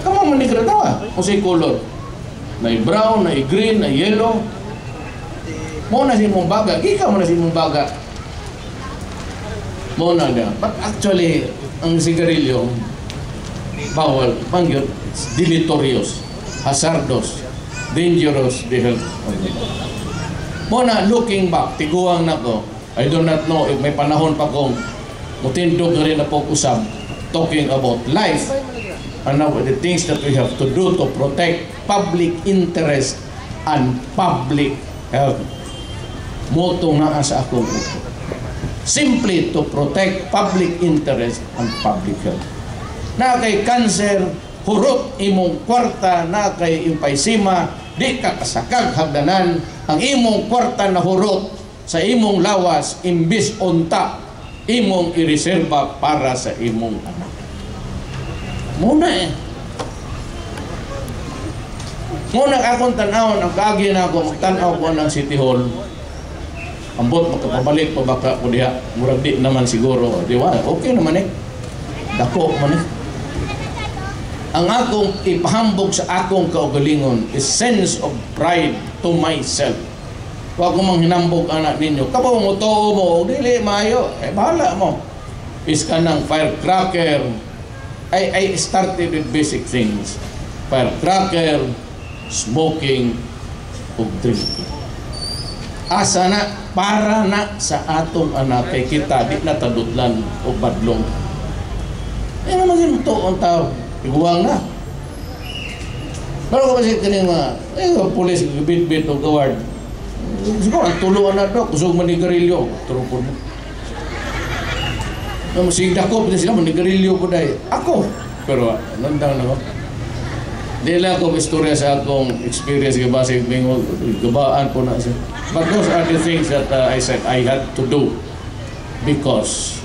Kamo man ni gratawa, o say color. Na brown, na green, na yellow. Mo na si mong baga, ikaw mo na si mong baga. Mo na na. But actually, ang sigarilyo, bawal, pangyot, deleterious, hazardous, dangerous, the health of the body. Mo na, looking back, tiguang na ko, I do not know if may panahon pa kong mutindog na rin na pag-usap talking about life and now the things that we have to do to protect public interest and public health. Moto na sa akong ito. Simply to protect public interest and public health. Na kay cancer, hurot imong kwarta, na kay emphysema, di ka kasakag hagdanan, ang imong kwarta na hurot sa imong lawas, imbis unta, imong ireserba para sa imong anak. Muna Muna akong tanawon, ang kaagi na ako, magtanaw ko ng City Hall. Ambot, makapabalik pa baka ko diha. Murag di naman siguro. Di ba? Okay naman Dako man Ang akong ipahambog sa akong kaugalingon is sense of pride to myself. Huwag ko mang hinambog anak ninyo. Kabaw mo, too mo, dili, mayo. Bahala mo. Is ka ng firecracker. I started with basic things. Firecracker, smoking, o drinking. Asa na, para na sa atong anak kay kita, di na tadudlan o badlong. Eh naman yung toon tao, iguang na. Pero kung kasi kaning mga, pulis, bit-bit o gaward, siguro, ang tuluan na daw, kusog manigarilyo, turupon mo. Masig dako, pwede sila manigarilyo po dahil. Ako, pero nandang na ako. Di lang akong istorya sa akong experience gabasig mingo, gabaan po na siya. But those are the things that I said I had to do because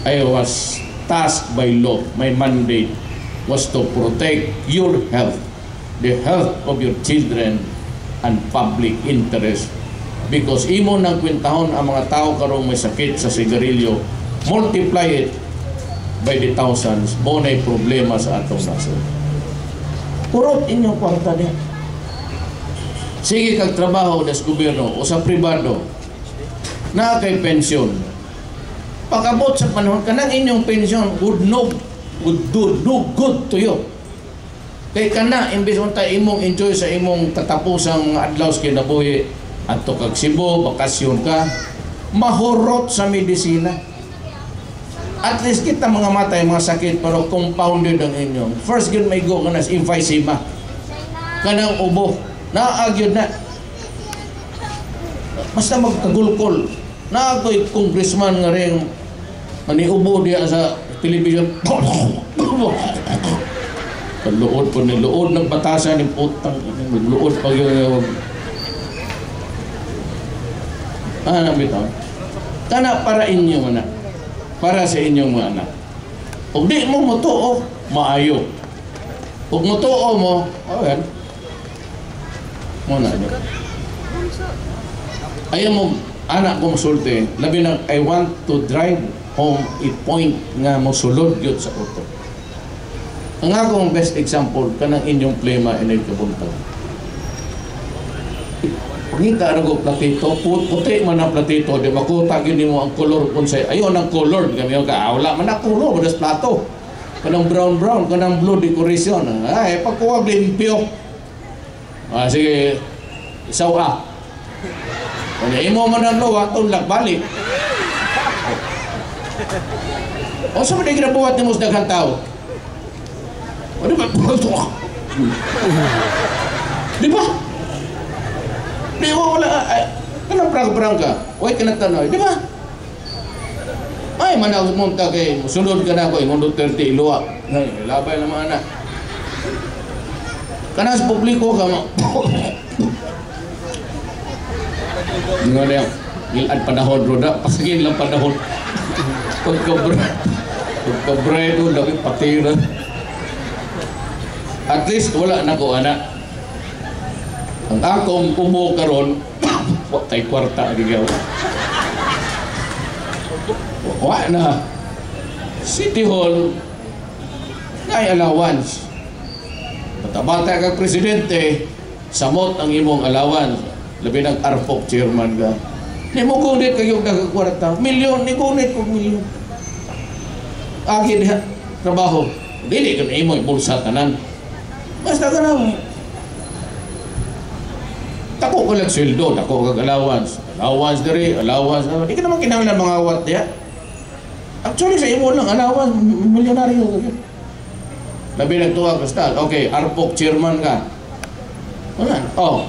I was tasked by law. My mandate was to protect your health, the health of your children, and public interest. Because imo nang kwentahon ang mga tao karong may sakit sa sigarilyo, multiply it by the thousands, mo na'y problema sa atong nasod. Kurot inyong kwarta niya. Sige kag trabaho sa gobyerno o sa pribado na kay pensyon. Pag-abot sa panahon kanang inyong pensyon would do good to you. Kay kana imbes unta imong enjoy sa imong tatapusang adlaw sa kinabuhi adto kag Cebu, bakasyon ka, mahurot sa medisina. At least kita mga matay, mga sakit, pero compounded ang inyong. First yun may go kanas emphysema. Kanang ubo. Naagyod na. Basta magkagulkol. Naagoy congressman nga rin maniubo diya sa television. Luod po ni luod ng batasan ng putang. Luod pa yun. Bitaw. Kana para inyo na. Para sa inyong mga anak. Kung di mo mutuo, maayo. Kung mutuo mo, ayan. Muna nyo. Ayaw mo, anak kong sulti, labi na, I want to drive home a point nga mo sulod yun sa auto. Ang akong best example, kanang inyong plema inay kabuntag. Pagkita ko platito, puti man ang platito, di makutag yun mo ang color kung sa'yo. Ayun ang color, kami yung kaawla, man ang color, madas plato. Kanang brown, kanang blue decoration. Ay, pagkuwag limpyo. Sige, isaw Kung imo man ang luwa, tunlak balik. O sa mga ginabuhat ni mo sa daghang tao? O di ba? Di ba? Di ba wala? Kanang prang-prang ka? Huwag ka natanoy, di ba? Ay, manawag mo ta kay musulod ka na ako, imundot 30 iluwa. Labay ng mga anak. Kanang sa publiko ka mo. Nga na yan, ilad panahon, roda, pasagin lang panahon. Pagka-bredo, lagi patira. At least, wala na ko, anak. Ang akong umo karon, tay kwarta, digaw. Wala na. City Hall, ay allowance. Bata-bata kag presidente, samot ang imong allowance. Labi ng ARPOC chairman ka. Ni mo gunit kayo nagkakwarta. Milyon, ni gunit ko milyon. Agi diha, trabaho. Dili ka na imong bulsa tanan. Basta ka na. Tako ka lang sweldo, tako kag allowance. Allowance diri, allowance. Di ka naman kinahanglan mga wat diha. Actually, sa imo lang, allowance, milyonaryo ka. Labi nagtuwa ka style. Okay, ARPOC chairman ka. Wala. Oh.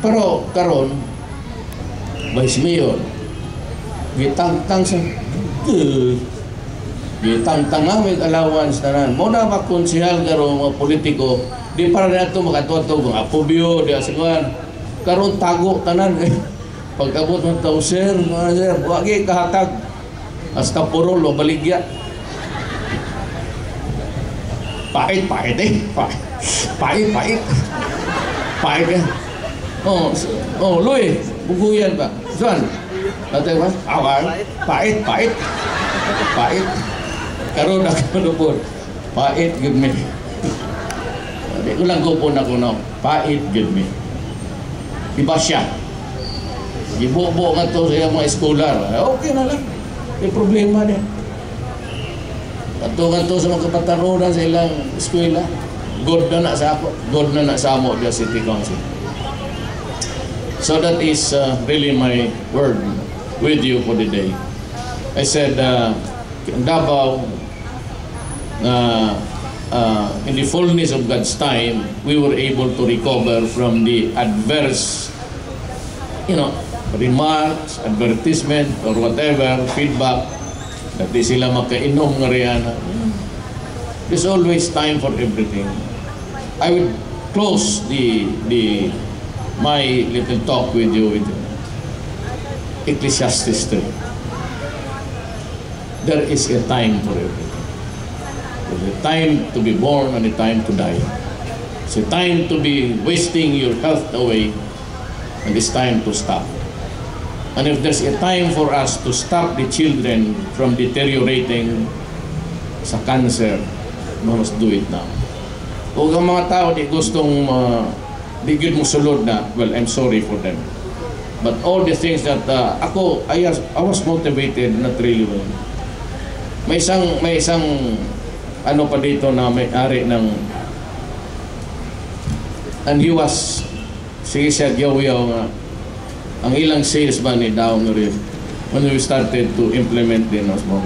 Pero karon vice mayor gitangtang sa gitangtang awit allowance tanan mo na makonsehal karon mga politiko di para na ito makatuto mga pobyo di asiguan karon tago tanan pag-abot ng tao sir mga sir wagi kahatag hasta puro lo baligya pait eh. Oh, Louie, buguyan ba? Saan? Natay ba? Awal? Pait. Karoon ako po. Pait, good me. Hindi ko lang kupon ako no. Pait, good me. Iba siya. Ibubo nga to sa mga eskolar. Okay na lang. May problema din. Katungan to sa mga kapatanunan sa ilang eskwela. God na sa ako. God na sa amo the City Council. So that is really my word with you for the day. I said, Davao, in the fullness of God's time, we were able to recover from the adverse, remarks, advertisement, or whatever, feedback, that di sila makainom nga riyan. There's always time for everything. I would close my little talk with you with Ecclesiastes 3. There is a time for everything. There's a time to be born and a time to die. It's a time to be wasting your health away, and it's time to stop. And if there's a time for us to stop the children from deteriorating sa cancer, we must do it now. Kung ang mga tao di gustong di good mo sulod na, well, I'm sorry for them. But all the things that I was motivated, not really well. May isang ano pa dito na may-ari ng, and he was, sige siya, yaw-yaw nga, ang ilang salesman ni down rin when we started to implement din as mo.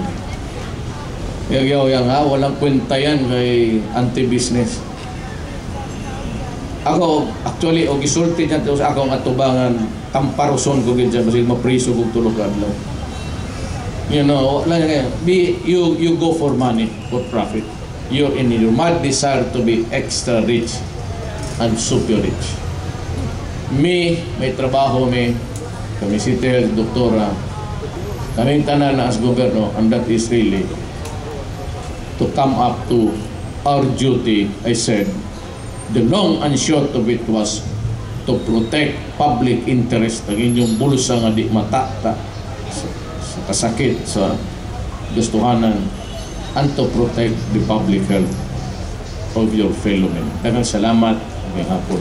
Yaw-yaw nga, walang kwenta yan kay anti-business. Ako, actually, o gisulti niya sa akong atubangan, tamparoson ko gid siya, kasi mapriso kong tulog adlaw. You know, you go for money, for profit. You're in your mad desire to be extra rich and super rich. May trabaho kami si Tel, doktora, kaming tanan na as gobyerno, and that is really to come up to our duty. I said, the long and short of it was to protect public interest ang inyong bulsa nga di matata sa kasakit sa gustuhanan, and to protect the public health of your fellow men. Daghang salamat, may hapon.